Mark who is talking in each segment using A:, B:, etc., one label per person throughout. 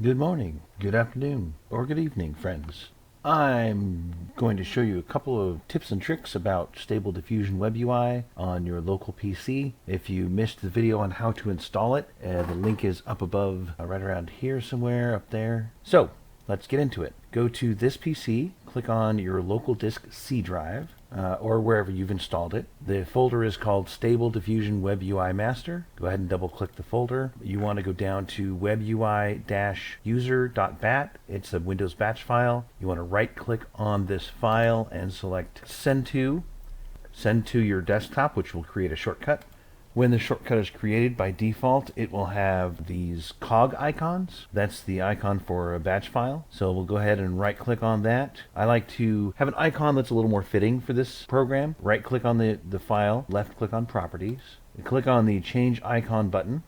A: Good morning, good afternoon, or good evening, friends. I'm going to show you a couple of tips and tricks about Stable Diffusion WebUI on your local PC. If you missed the video on how to install it, the link is up above, right around here somewhere, up there. So, let's get into it. Go to this PC, click on your local disk C drive, or wherever you've installed it. The folder is called Stable Diffusion WebUI Master. Go ahead and double click the folder. You want to go down to WebUI-user.bat. It's a Windows batch file. You want to right click on this file and select Send to your desktop, which will create a shortcut. When the shortcut is created, by default, it will have these cog icons. That's the icon for a batch file. So we'll go ahead and right click on that. I like to have an icon that's a little more fitting for this program. Right click on the file, left click on properties, and click on the change icon button.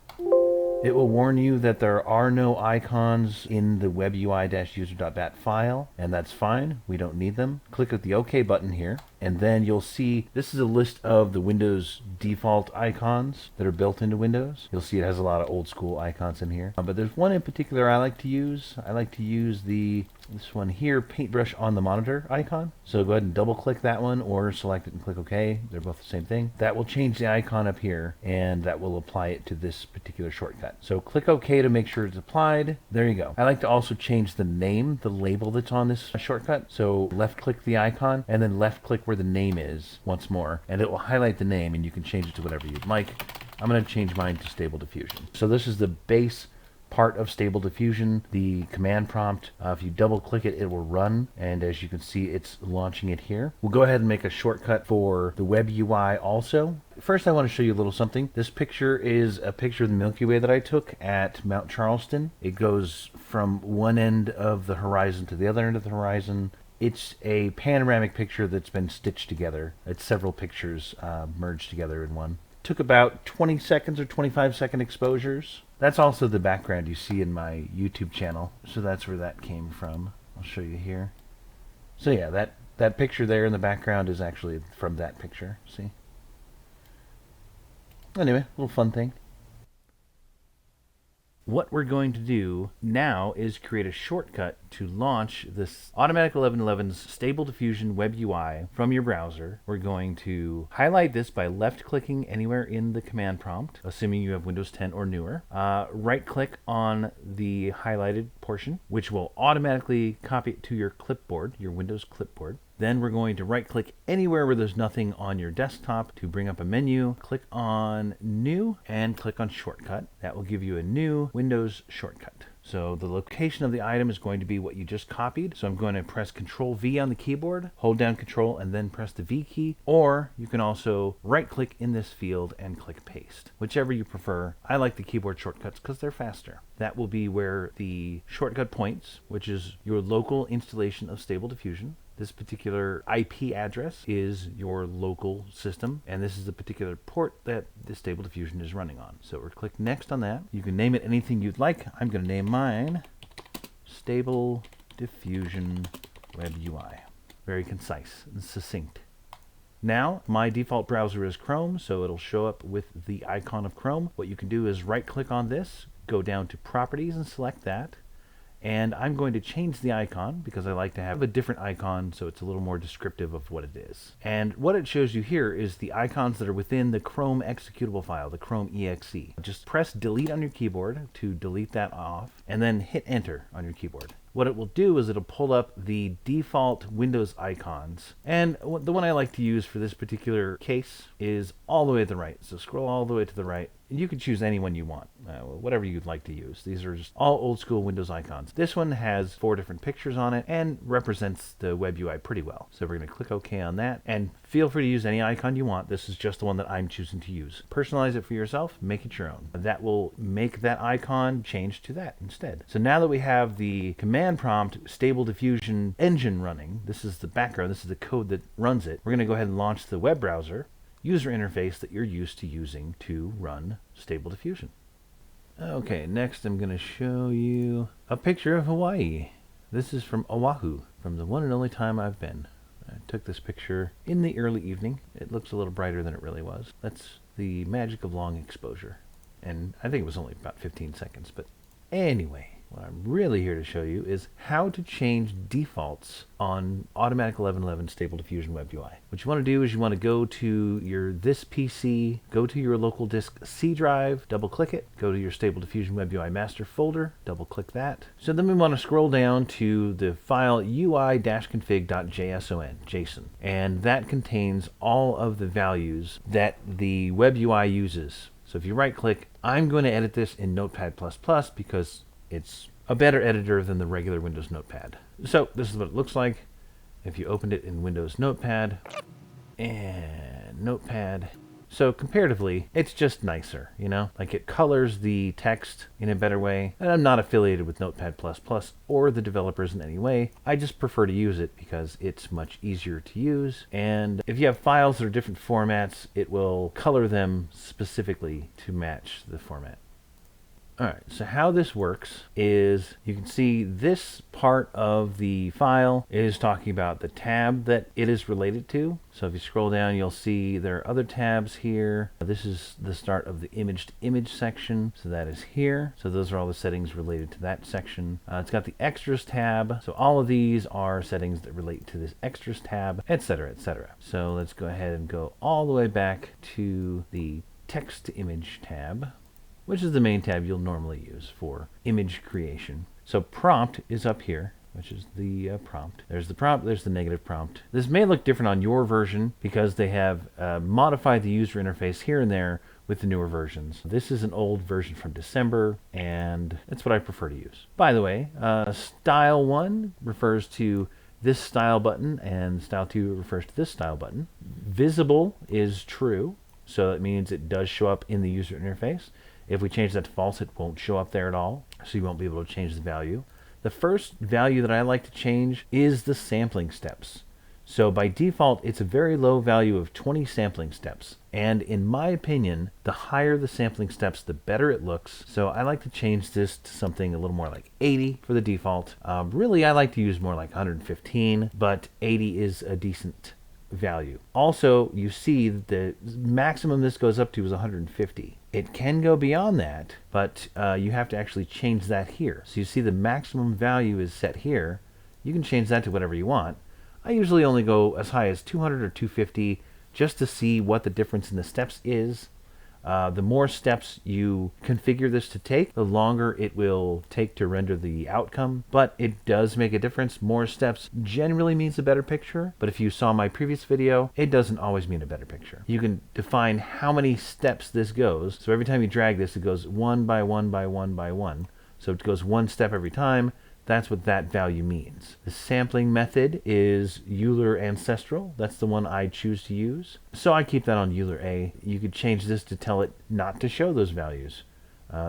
A: It will warn you that there are no icons in the WebUI-user.bat file, and that's fine. We don't need them. Click the OK button here, and then you'll see this is a list of the Windows default icons that are built into Windows. You'll see it has a lot of old school icons in here, but there's one in particular I like to use. I like to use this one here, paintbrush on the monitor icon. So go ahead and double click that one or select it and click OK. They're both the same thing. That will change the icon up here, and that will apply it to this particular shortcut. So click OK to make sure it's applied. There you go. I like to also change the name, the label that's on this shortcut. So left click the icon and then left click where the name is once more, and it will highlight the name, and you can change it to whatever you'd like. I'm going to change mine to Stable Diffusion. So this is the base part of Stable Diffusion, the command prompt. If you double click it, it will run, and as you can see, it's launching it here. We'll go ahead and make a shortcut for the web UI also. First, I want to show you a little something. This picture is a picture of the Milky Way that I took at Mount Charleston. It goes from one end of the horizon to the other end of the horizon. It's a panoramic picture that's been stitched together. It's several pictures merged together in one. Took about 20 seconds or 25-second exposures. That's also the background you see in my YouTube channel. So that's where that came from. I'll show you here. So yeah, that picture there in the background is actually from that picture. See? Anyway, a little fun thing. What we're going to do now is create a shortcut to launch this Automatic1111's Stable Diffusion WebUI from your browser. We're going to highlight this by left-clicking anywhere in the command prompt, assuming you have Windows 10 or newer. Right-click on the highlighted portion, which will automatically copy it to your clipboard, your Windows clipboard. Then we're going to right-click anywhere where there's nothing on your desktop to bring up a menu. Click on New and click on Shortcut. That will give you a new Windows shortcut. So the location of the item is going to be what you just copied. So I'm going to press Control-V on the keyboard, hold down Control, and then press the V key. Or you can also right-click in this field and click Paste. Whichever you prefer. I like the keyboard shortcuts because they're faster. That will be where the shortcut points, which is your local installation of Stable Diffusion. This particular IP address is your local system, and this is the particular port that the Stable Diffusion is running on. So we're click Next on that. You can name it anything you'd like. I'm going to name mine Stable Diffusion WebUI. Very concise and succinct. Now, my default browser is Chrome, so it'll show up with the icon of Chrome. What you can do is right-click on this, go down to Properties and select that. And I'm going to change the icon because I like to have a different icon so it's a little more descriptive of what it is. And what it shows you here is the icons that are within the Chrome executable file, the Chrome exe. Just press delete on your keyboard to delete that off, and then hit enter on your keyboard. What it will do is it'll pull up the default Windows icons. And the one I like to use for this particular case is all the way to the right. So scroll all the way to the right. You can choose any one you want, whatever you'd like to use. These are just all old school Windows icons. This one has 4 different pictures on it and represents the web UI pretty well. So we're going to click OK on that, and feel free to use any icon you want. This is just the one that I'm choosing to use. Personalize it for yourself, make it your own. That will make that icon change to that instead. So now that we have the command prompt Stable Diffusion engine running, this is the background, this is the code that runs it. We're going to go ahead and launch the web browser user interface that you're used to using to run Stable Diffusion. Okay, next I'm going to show you a picture of Hawaii. This is from Oahu, from the one and only time I've been. I took this picture in the early evening. It looks a little brighter than it really was. That's the magic of long exposure. And I think it was only about 15 seconds, but anyway. what I'm really here to show you is how to change defaults on Automatic1111 Stable Diffusion WebUI. What you want to do is you want to go to your this PC, go to your local disk C drive, double click it, go to your Stable Diffusion WebUI master folder, double click that. So then we want to scroll down to the file UI-Config.json, and that contains all of the values that the WebUI uses. So if you right click, I'm going to edit this in Notepad++ because it's a better editor than the regular Windows Notepad. So this is what it looks like if you opened it in Windows Notepad and Notepad. So comparatively, it's just nicer, you know? Like it colors the text in a better way. And I'm not affiliated with Notepad++ or the developers in any way. I just prefer to use it because it's much easier to use. And if you have files that are different formats, it will color them specifically to match the format. Alright, so how this works is you can see this part of the file is talking about the tab that it is related to. So if you scroll down, you'll see there are other tabs here. This is the start of the image to image section, so that is here. So those are all the settings related to that section. It's got the extras tab, so all of these are settings that relate to this extras tab, etc., etc. So let's go ahead and go all the way back to the text to image tab, which is the main tab you'll normally use for image creation. So prompt is up here, which is the prompt. There's the prompt, there's the negative prompt. This may look different on your version because they have modified the user interface here and there with the newer versions. This is an old version from December, and that's what I prefer to use. By the way, style 1 refers to this style button, and style 2 refers to this style button. Visible is true, so it means it does show up in the user interface. If we change that to false, it won't show up there at all, so you won't be able to change the value. The first value that I like to change is the sampling steps. So by default, it's a very low value of 20 sampling steps. And in my opinion, the higher the sampling steps, the better it looks. So I like to change this to something a little more like 80 for the default. Really, I like to use more like 115, but 80 is a decent value. Also, you see that the maximum this goes up to is 150. It can go beyond that, but you have to actually change that here. So you see the maximum value is set here. You can change that to whatever you want. I usually only go as high as 200 or 250 just to see what the difference in the steps is. The more steps you configure this to take, the longer it will take to render the outcome. But it does make a difference. More steps generally means a better picture. But if you saw my previous video, it doesn't always mean a better picture. You can define how many steps this goes. So every time you drag this, it goes one by one by one by one. So it goes one step every time. That's what that value means. The sampling method is Euler Ancestral. That's the one I choose to use. So I keep that on Euler A. You could change this to tell it not to show those values.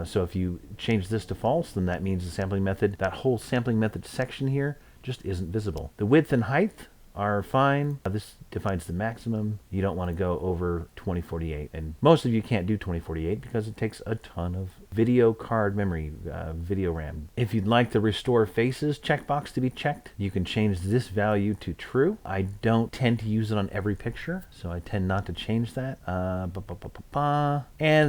A: So if you change this to false, then that means the sampling method, that whole sampling method section here, just isn't visible. The width and height are fine. This defines the maximum. You don't want to go over 2048, and most of you can't do 2048 because it takes a ton of video card memory, video RAM. If you'd like the restore faces checkbox to be checked, you can change this value to true. I don't tend to use it on every picture, so I tend not to change that. And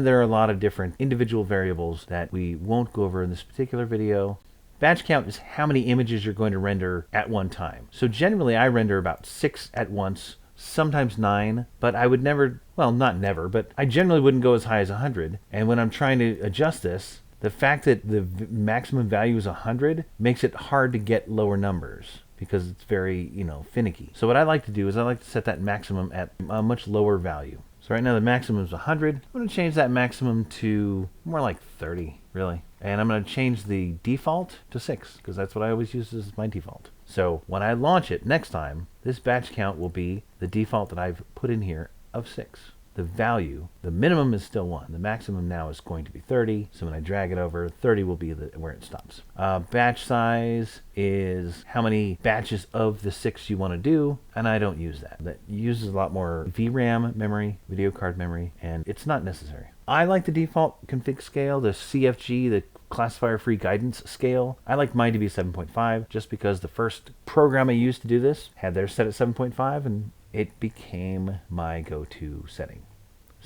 A: there are a lot of different individual variables that we won't go over in this particular video. Batch count is how many images you're going to render at one time. So generally I render about 6 at once, sometimes 9, but I would never, well, not never, but I generally wouldn't go as high as 100. And when I'm trying to adjust this, the fact that the maximum value is 100 makes it hard to get lower numbers because it's very, finicky. So what I like to do is I like to set that maximum at a much lower value. So right now the maximum is 100. I'm going to change that maximum to more like 30, really. And I'm going to change the default to 6 because that's what I always use as my default. So when I launch it next time, this batch count will be the default that I've put in here of 6. The value, the minimum is still 1. The maximum now is going to be 30. So when I drag it over, 30 will be where it stops. Batch size is how many batches of the 6 you want to do, and I don't use that. That uses a lot more VRAM memory, video card memory, and it's not necessary. I like the default config scale, the CFG, the classifier free guidance scale. I like mine to be 7.5 just because the first program I used to do this had theirs set at 7.5 and it became my go-to setting.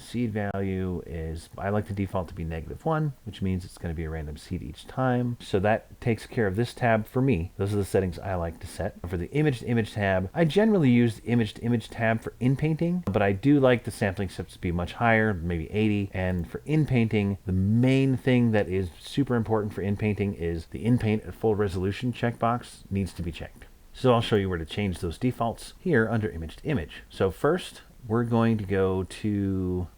A: seed value is, I like the default to be -1, which means it's going to be a random seed each time. So that takes care of this tab for me. Those are the settings I like to set. For the image to image tab, I generally use the image to image tab for inpainting, but I do like the sampling steps to be much higher, maybe 80. And for inpainting, the main thing that is super important for inpainting is the inpaint at full resolution checkbox needs to be checked. So I'll show you where to change those defaults here under image to image. So first, we're going to go to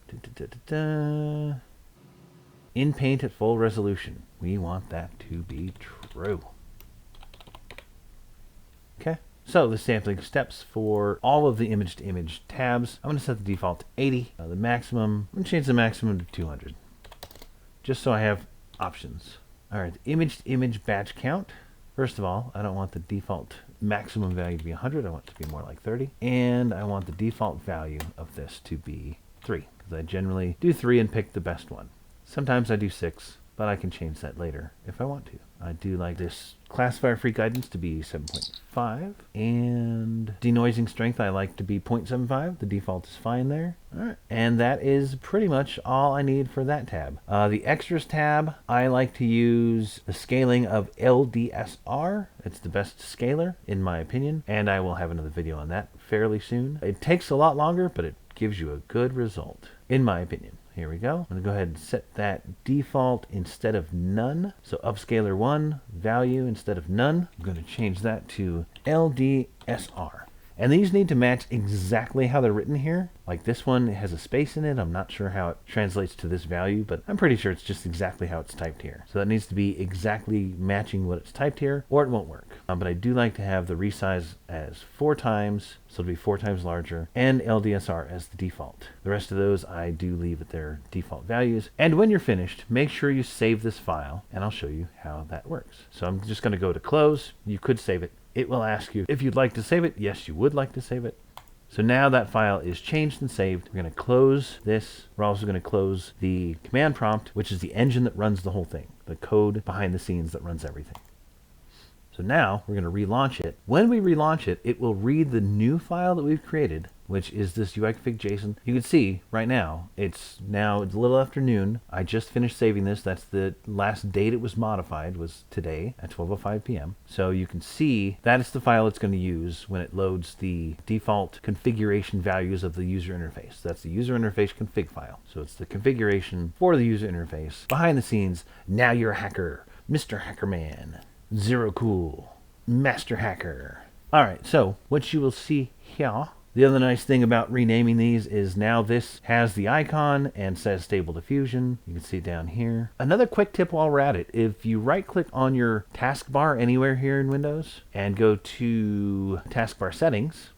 A: Inpaint at full resolution. We want that to be true. Okay, so the sampling steps for all of the image to image tabs, I'm going to set the default to 80. The maximum, I'm going to change the maximum to 200, just so I have options. All right, the image to image batch count. First of all, I don't want the default maximum value to be 100. I want it to be more like 30. And I want the default value of this to be 3, because I generally do 3 and pick the best one. Sometimes I do 6, but I can change that later if I want to. I do like this classifier free guidance to be 7.5, and denoising strength I like to be 0.75. The default is fine there. All right, and that is pretty much all I need for that tab. The extras tab, I like to use the scaling of LDSR. It's the best scaler in my opinion, and I will have another video on that fairly soon. It takes a lot longer, but it gives you a good result in my opinion. Here we go. I'm going to go ahead and set that default instead of none. So upscaler 1 value instead of none. I'm going to change that to LDSR. And these need to match exactly how they're written here. Like this one has a space in it. I'm not sure how it translates to this value, but I'm pretty sure it's just exactly how it's typed here. So that needs to be exactly matching what it's typed here, or it won't work. But I do like to have the resize as 4 times, so it'll be 4 times larger, and LDSR as the default. The rest of those I do leave at their default values. And when you're finished, make sure you save this file, and I'll show you how that works. So I'm just going to go to close. You could save it. It will ask you if you'd like to save it. Yes, you would like to save it. So now that file is changed and saved. We're going to close this. We're also going to close the command prompt, which is the engine that runs the whole thing, the code behind the scenes that runs everything. So now we're going to relaunch it. When we relaunch it, it will read the new file that we've created, which is this UI-Config.json. You can see right now, it's a little after noon. I just finished saving this. That's the last date it was modified, was today at 12:05 p.m. So you can see that is the file it's going to use when it loads the default configuration values of the user interface. That's the user interface config file. So it's the configuration for the user interface. Behind the scenes, now you're a hacker, Mr. Hackerman, Zero Cool, Master Hacker. All right, so what you will see here, the other nice thing about renaming these is now this has the icon and says Stable Diffusion. You can see it down here. Another quick tip while we're at it, if you right click on your taskbar anywhere here in Windows and go to taskbar settings,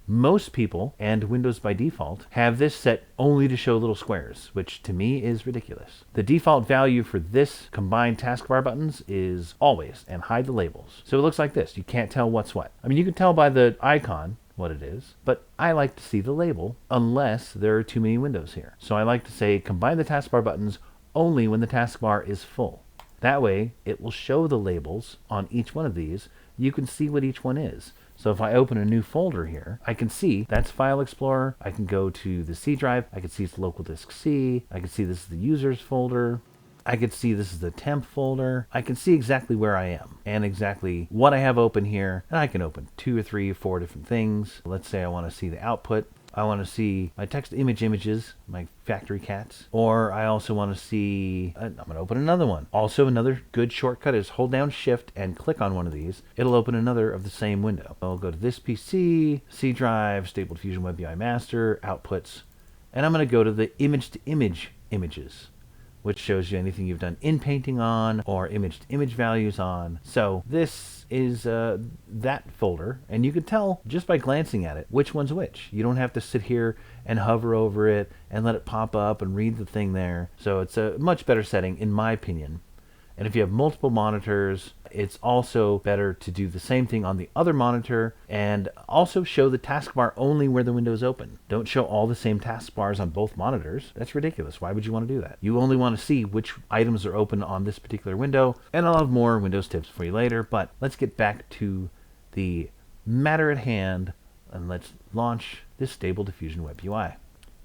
A: most people, and Windows by default, have this set only to show little squares, which to me is ridiculous. The default value for this combined taskbar buttons is always, and hide the labels. So it looks like this. You can't tell what's what. I mean, you can tell by the icon what it is, but I like to see the label unless there are too many windows here. So I like to say combine the taskbar buttons only when the taskbar is full. That way it will show the labels on each one of these. You can see what each one is. So if I open a new folder here, I can see that's File Explorer. I can go to the C drive. I can see it's local disk C. I can see this is the users folder. I can see this is the temp folder. I can see exactly where I am and exactly what I have open here. And I can open 2 or 3 or 4 different things. Let's say I want to see the output. I want to see my text images, my factory cats, or I also want to see, I'm going to open another one. Also, another good shortcut is hold down Shift and click on one of these. It'll open another of the same window. I'll go to this PC, C drive, Stable Diffusion WebUI Master, outputs, and I'm going to go to the image to image images, which shows you anything you've done inpainting on or image to image values on. So this is that folder, and you can tell just by glancing at it which one's which. You don't have to sit here and hover over it and let it pop up and read the thing there. So it's a much better setting in my opinion. And if you have multiple monitors, it's also better to do the same thing on the other monitor and also show the taskbar only where the window is open. Don't show all the same taskbars on both monitors. That's ridiculous. Why would you want to do that? You only want to see which items are open on this particular window, and I'll have more Windows tips for you later, but let's get back to the matter at hand and let's launch this Stable Diffusion WebUI.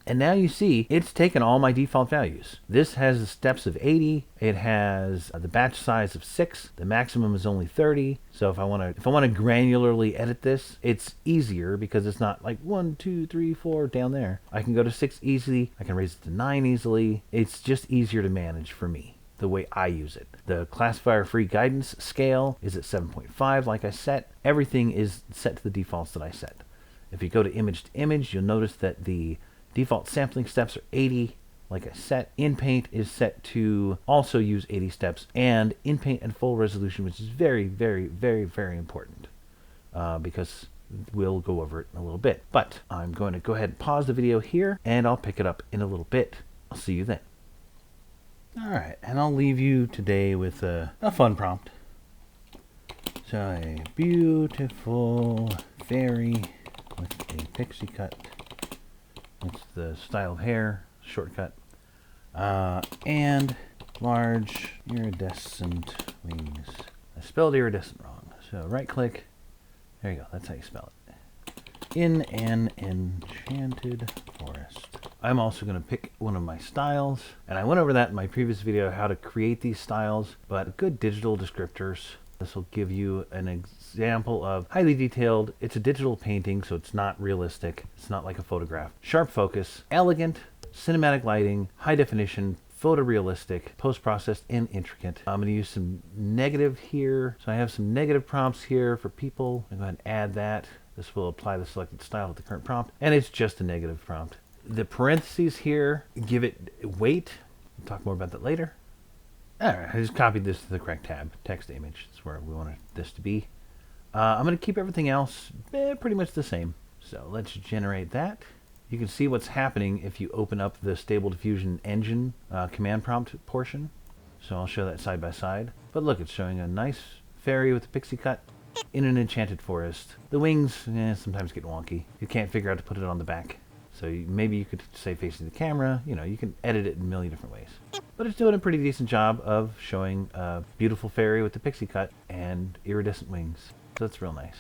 A: And now you see it's taken all my default values. This has the steps of 80. It has the batch size of 6. The maximum is only 30. So if I want to granularly edit this, it's easier because it's not like 1, 2, 3, 4 down there. I can go to 6 easily. I can raise it to 9 easily. It's just easier to manage for me, the way I use it. The classifier free guidance scale is at 7.5 like I set. Everything is set to the defaults that I set. If you go to image, you'll notice that the default sampling steps are 80, like I set. Inpaint is set to also use 80 steps, and Inpaint and full resolution, which is very, very, very, very important because we'll go over it in a little bit. But I'm going to go ahead and pause the video here, and I'll pick it up in a little bit. I'll see you then. All right, and I'll leave you today with a fun prompt. So a beautiful fairy with a pixie cut. It's the style of hair shortcut, and large iridescent wings. I spelled iridescent wrong, so right click. There you go. That's how you spell it. In an enchanted forest. I'm also going to pick one of my styles, and I went over that in my previous video, how to create these styles, but good digital descriptors. This will give you an example of highly detailed. It's a digital painting, so it's not realistic. It's not like a photograph. Sharp focus, elegant, cinematic lighting, high definition, photorealistic, post-processed, and intricate. I'm going to use some negative here. So I have some negative prompts here for people. I'm going to go ahead and add that. This will apply the selected style to the current prompt, and it's just a negative prompt. The parentheses here give it weight. We'll talk more about that later. Alright, I just copied this to the correct tab. Text image, that's where we want this to be. I'm going to keep everything else pretty much the same. So let's generate that. You can see what's happening if you open up the Stable Diffusion engine command prompt portion. So I'll show that side by side. But look, it's showing a nice fairy with a pixie cut in an enchanted forest. The wings sometimes get wonky. You can't figure out to put it on the back. So maybe you could say facing the camera. You know, you can edit it in a million different ways. But it's doing a pretty decent job of showing a beautiful fairy with the pixie cut and iridescent wings. So that's real nice.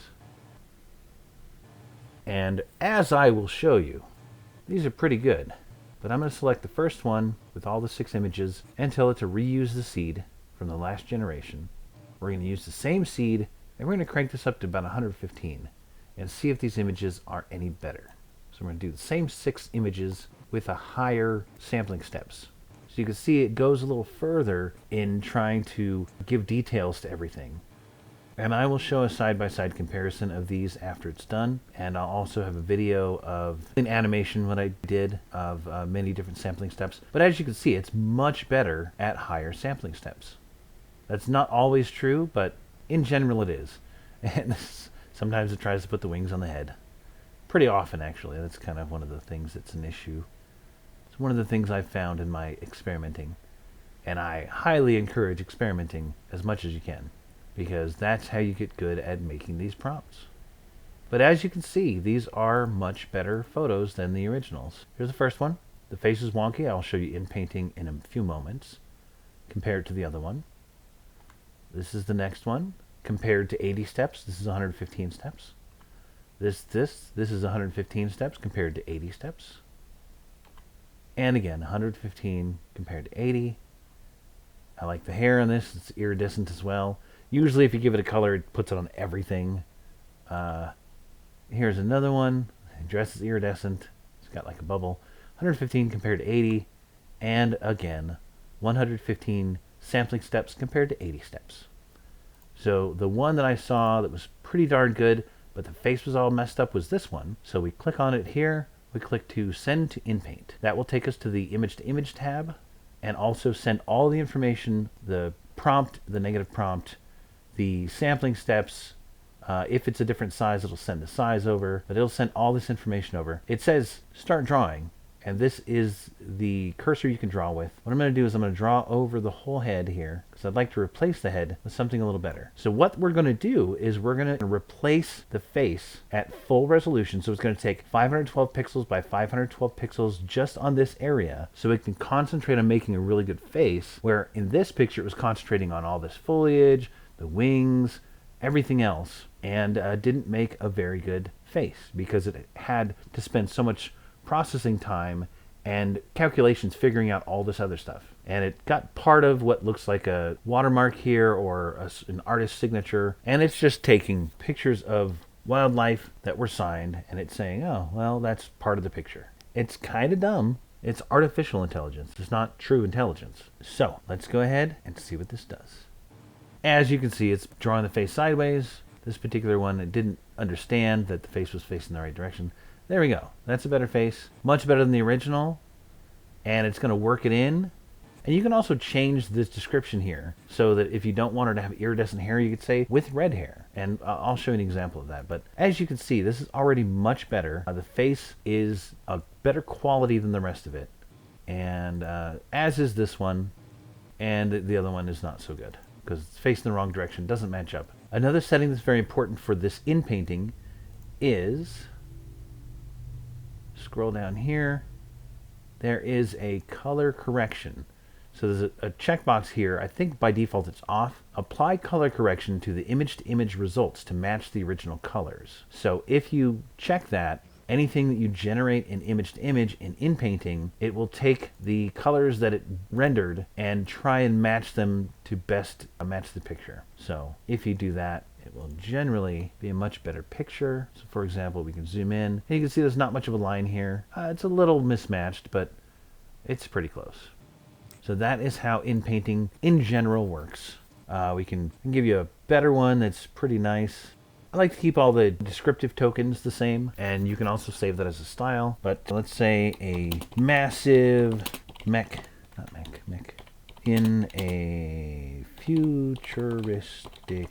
A: And as I will show you, these are pretty good. But I'm going to select the first one with all the 6 images and tell it to reuse the seed from the last generation. We're going to use the same seed, and we're going to crank this up to about 115 and see if these images are any better. So we're going to do the same 6 images with a higher sampling steps. So you can see it goes a little further in trying to give details to everything. And I will show a side-by-side comparison of these after it's done. And I'll also have a video of an animation what I did of many different sampling steps. But as you can see, it's much better at higher sampling steps. That's not always true, but in general it is. And sometimes it tries to put the wings on the head. Pretty often, actually. That's kind of one of the things that's an issue. It's one of the things I've found in my experimenting. And I highly encourage experimenting as much as you can, because that's how you get good at making these prompts. But as you can see, these are much better photos than the originals. Here's the first one. The face is wonky. I'll show you Inpainting in a few moments, compared to the other one. This is the next one, compared to 80 steps. This is 115 steps. This is 115 steps compared to 80 steps. And again, 115 compared to 80. I like the hair on this. It's iridescent as well. Usually if you give it a color, it puts it on everything. Here's another one. The dress is iridescent. It's got like a bubble. 115 compared to 80. And again, 115 sampling steps compared to 80 steps. So the one that I saw that was pretty darn good, but the face was all messed up, was this one. So we click on it here. We click to send to Inpaint. That will take us to the image to image tab, and also send all the information, the prompt, the negative prompt, the sampling steps. If it's a different size, it'll send the size over, but it'll send all this information over. It says start drawing, and this is the cursor you can draw with. What I'm going to do is I'm going to draw over the whole head here, because I'd like to replace the head with something a little better. So what we're going to do is we're going to replace the face at full resolution. So it's going to take 512 pixels by 512 pixels just on this area, so it can concentrate on making a really good face, where in this picture it was concentrating on all this foliage, the wings, everything else, and didn't make a very good face because it had to spend so much processing time and calculations figuring out all this other stuff. And it got part of what looks like a watermark here or an artist's signature, and it's just taking pictures of wildlife that were signed, and it's saying, oh, well, that's part of the picture. It's kind of dumb. It's artificial intelligence. It's not true intelligence. So let's go ahead and see what this does. As you can see, it's drawing the face sideways. This particular one, it didn't understand that the face was facing the right direction. There we go. That's a better face. Much better than the original. And it's going to work it in. And you can also change this description here so that if you don't want her to have iridescent hair, you could say with red hair. And I'll show you an example of that. But as you can see, this is already much better. The face is a better quality than the rest of it. And as is this one. And the other one is not so good because it's facing the wrong direction. Doesn't match up. Another setting that's very important for this Inpainting is, scroll down here, there is a color correction. So there's a checkbox here. I think by default it's off. Apply color correction to the image-to-image results to match the original colors. So if you check that, anything that you generate in image-to-image in Inpainting, it will take the colors that it rendered and try and match them to best match the picture. So if you do that, it will generally be a much better picture. So for example, we can zoom in. And you can see there's not much of a line here. It's a little mismatched, but it's pretty close. So that is how Inpainting in general works. We can give you a better one that's pretty nice. I like to keep all the descriptive tokens the same, and you can also save that as a style. But let's say a massive mech in a futuristic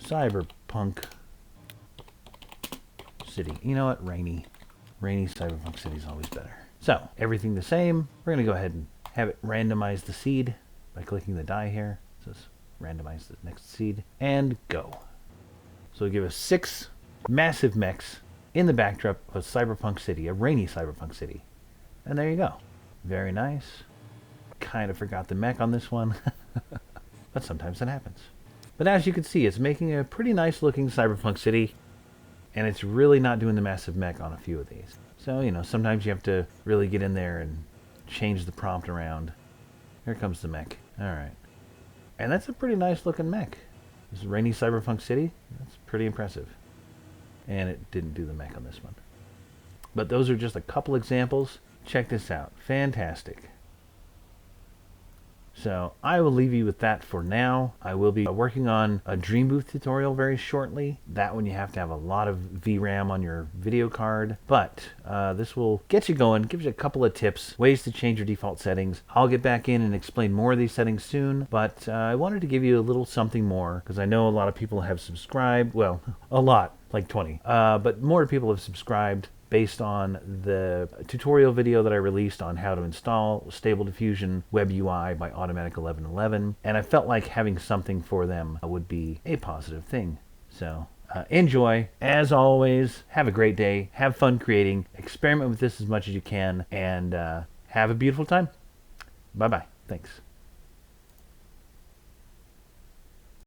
A: cyberpunk city. You know what? Rainy cyberpunk city is always better. So everything the same. We're going to go ahead and have it randomize the seed by clicking the die here. So let's randomize the next seed and go. So we'll give us 6 massive mechs in the backdrop of a cyberpunk city, a rainy cyberpunk city. And there you go. Very nice. Kind of forgot the mech on this one, but sometimes that happens. But as you can see, it's making a pretty nice looking cyberpunk city, and it's really not doing the massive mech on a few of these. So, you know, sometimes you have to really get in there and change the prompt around. Here comes the mech. All right. And that's a pretty nice looking mech. This rainy cyberpunk city, that's pretty impressive. And it didn't do the mech on this one. But those are just a couple examples. Check this out. Fantastic. So I will leave you with that for now. I will be working on a Dreambooth tutorial very shortly. That one you have to have a lot of VRAM on your video card. But this will get you going, gives you a couple of tips, ways to change your default settings. I'll get back in and explain more of these settings soon. But I wanted to give you a little something more because I know a lot of people have subscribed. Well, a lot, like 20. But more people have subscribed based on the tutorial video that I released on how to install Stable Diffusion WebUI by Automatic1111, and I felt like having something for them would be a positive thing. So enjoy. As always, have a great day, have fun creating, experiment with this as much as you can, and have a beautiful time. Bye-bye. Thanks.